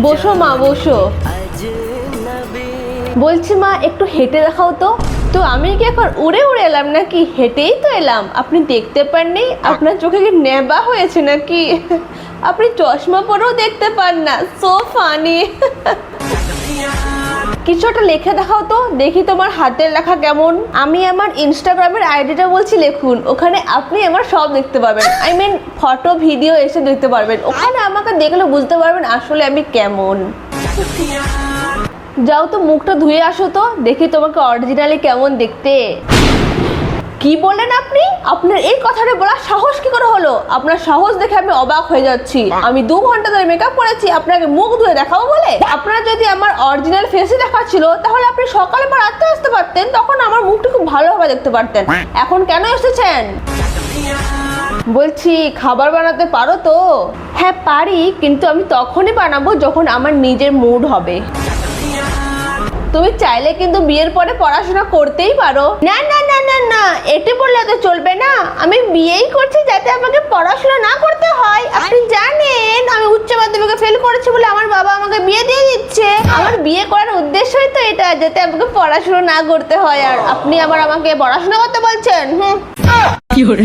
বসো মা বসো। বলছি মা একটু হেঁটে দেখাও তো। তো আমি কি এখন উড়ে উড়ে এলাম নাকি? হেঁটেই তো এলাম। আপনি দেখতে পাননি? আপনার চোখে কি নেবা হয়েছে নাকি? আপনি চশমা পরেও দেখতে পান না। So funny. কিছু একটা লিখে দেখাও তো, দেখি তোমার হাতের লেখা কেমন। আমি আমার ইনস্টাগ্রামের আইডিটা বলছি, লিখুন। ওখানে আপনি আমার সব দেখতে পারবেন। আই মিন ফটো ভিডিও এসে দেখতে পারবেন। ওখানে আমাকে দেখলে বুঝতে পারবেন আসলে আমি কেমন। যাও তো মুখটা ধুয়ে আসো তো, দেখি তোমাকে অরিজিনালি কেমন দেখতে। কি বললেন আপনি? আপনার এই কথাটা বলার সাহস কি করে হলো? আপনার সাহস দেখে আমি অবাক হয়ে যাচ্ছি। আমি 2 ঘন্টা ধরে মেকআপ করেছি আপনাকে মুখ ধুয়ে দেখাবো বলে? আপনার যদি আমার অরিজিনাল ফেসে দেখা ছিল তাহলে আপনি সকালে বা রাতে আসতে পারতেন, তখন আমার মুখটা খুব ভালোভাবে দেখতে পারতেন। এখন কেন এসেছেন? বলছি খাবার বানাতে পারো তো? হ্যাঁ পারি, কিন্তু আমি তখনই বানাবো যখন আমার নিজের মুড হবে। তুমি চাইলে কিন্তু বিয়ের পরে পড়াশোনা করতেই পারো। না না না না না, এটি বললে তো চলবে না। আমি বিয়েই করছি যাতে আমাকে পড়াশোনা না করতে হয়। আপনি জানেন আমি উচ্চ মাধ্যমিকে ফেল করেছি বলে আমার বাবা আমাকে বিয়ে দিয়ে দিচ্ছে। আমার বিয়ে করার উদ্দেশ্যই তো এটা, যাতে আমাকে পড়াশোনা না করতে হয়। আর আপনি আমাকে পড়াশোনা করতে বলছেন? কি করে?